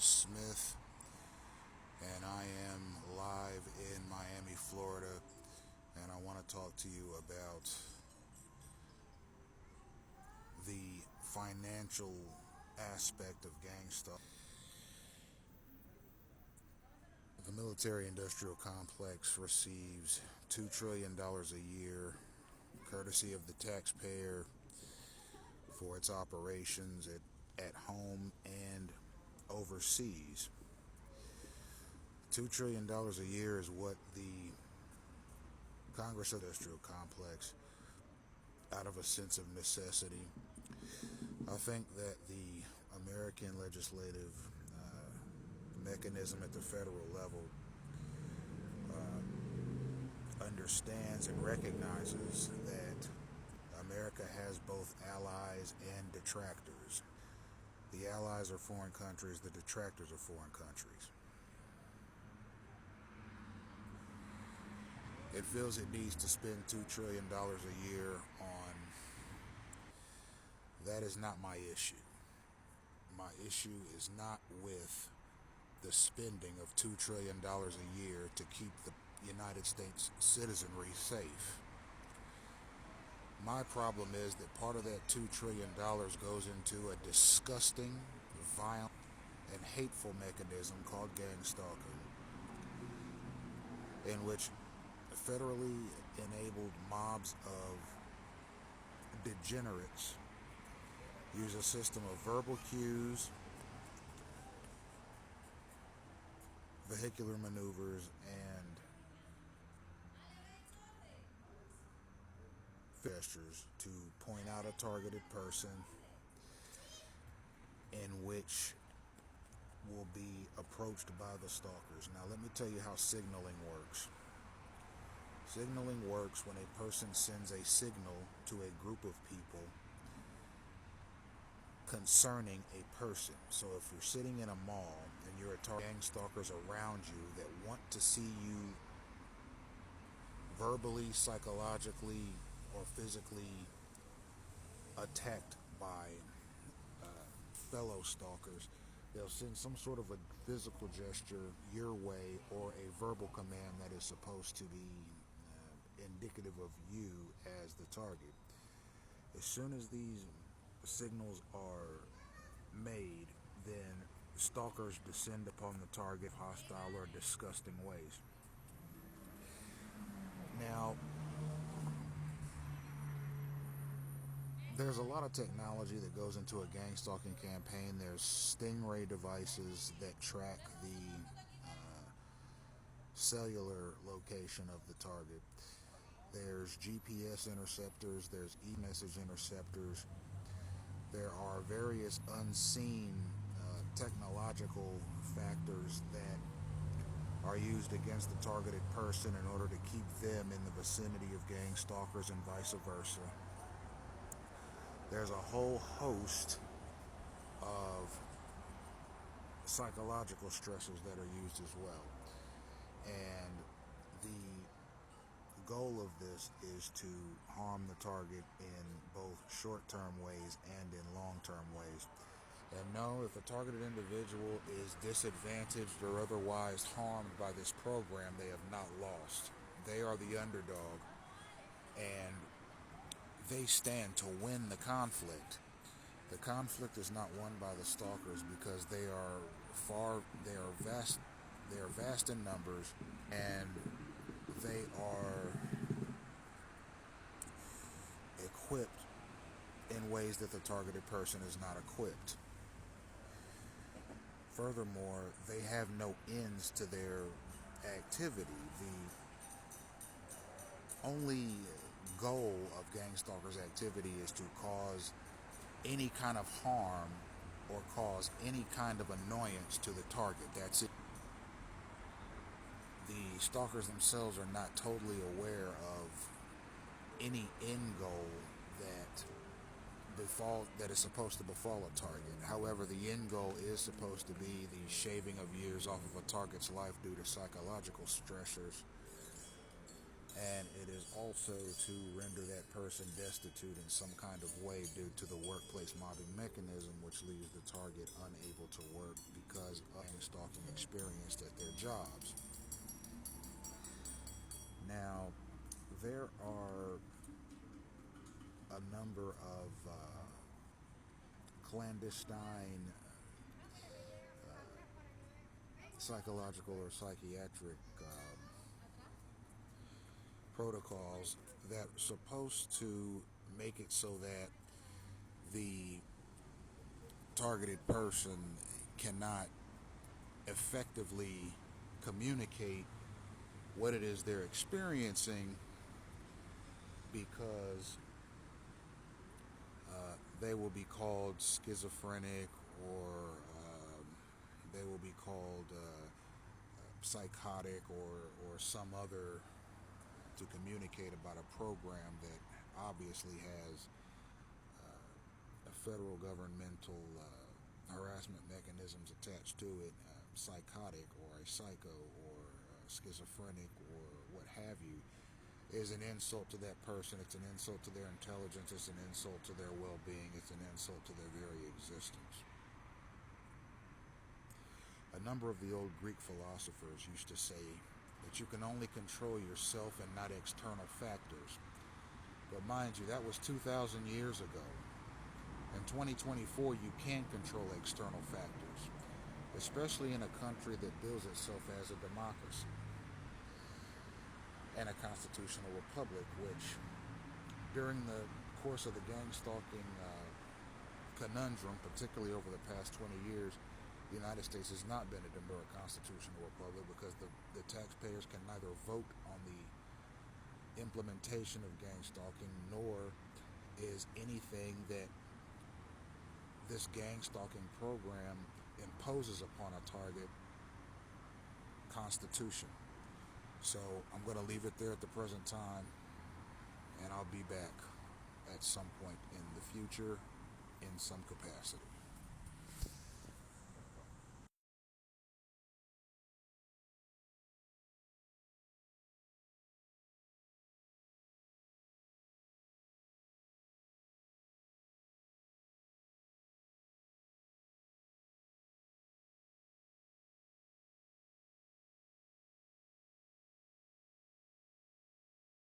Curtis Smith, and I am live in Miami, Florida, and I want to talk to you about the financial aspect of gangsta. The military industrial complex receives $2 trillion a year, courtesy of the taxpayer, for its operations at home and overseas. $2 trillion a year is what the Congress industrial complex, out of a sense of necessity. I think that the American legislative mechanism at the federal level understands and recognizes that America has both allies and detractors. The allies are foreign countries, the detractors are foreign countries. It feels it needs to spend $2 trillion a year on. That is not my issue. My issue is not with the spending of $2 trillion a year to keep the United States citizenry safe. My problem is that part of that $2 trillion goes into a disgusting, violent, and hateful mechanism called gang stalking, in which federally enabled mobs of degenerates use a system of verbal cues, vehicular maneuvers, and gestures to point out a targeted person, in which will be approached by the stalkers. Now let me tell you how signaling works. Signaling works when a person sends a signal to a group of people concerning a person. So if you're sitting in a mall and you're a target, gang stalkers around you that want to see you verbally, psychologically, or physically attacked by fellow stalkers, they'll send some sort of a physical gesture your way or a verbal command that is supposed to be indicative of you as the target. As soon as these signals are made, then stalkers descend upon the target hostile or disgusting ways. Now, there's a lot of technology that goes into a gang stalking campaign. There's Stingray devices that track the cellular location of the target. There's GPS interceptors, there's e-message interceptors. There are various unseen technological factors that are used against the targeted person in order to keep them in the vicinity of gang stalkers and vice versa. There's a whole host of psychological stressors that are used as well. And the goal of this is to harm the target in both short-term ways and in long-term ways. And no, if a targeted individual is disadvantaged or otherwise harmed by this program, they have not lost. They are the underdog, and they stand to win the conflict. The conflict is not won by the stalkers because they are vast in numbers, and they are equipped in ways that the targeted person is not equipped. Furthermore, they have no ends to their activity. The only goal of gang stalkers' activity is to cause any kind of harm or cause any kind of annoyance to the target. That's it. The stalkers themselves are not totally aware of any end goal that is supposed to befall a target. However, the end goal is supposed to be the shaving of years off of a target's life due to psychological stressors and it is also to render that person destitute in some kind of way due to the workplace mobbing mechanism, which leaves the target unable to work because of gang stalking experienced at their jobs. Now, there are a number of clandestine psychological or psychiatric protocols that are supposed to make it so that the targeted person cannot effectively communicate what it is they're experiencing because they will be called schizophrenic or they will be called psychotic or some other to communicate about a program that obviously has federal governmental harassment mechanisms attached to it, psychotic or a psycho or schizophrenic or what have you, is an insult to that person. It's an insult to their intelligence. It's an insult to their well-being. It's an insult to their very existence. A number of the old Greek philosophers used to say that you can only control yourself and not external factors. But mind you, that was 2,000 years ago. In 2024, you can control external factors, especially in a country that bills itself as a democracy and a constitutional republic, which during the course of the gang stalking conundrum, particularly over the past 20 years, the United States has not been a constitutional republic because the taxpayers can neither vote on the implementation of gang stalking, nor is anything that this gang stalking program imposes upon a target constitution. So I'm going to leave it there at the present time, and I'll be back at some point in the future in some capacity.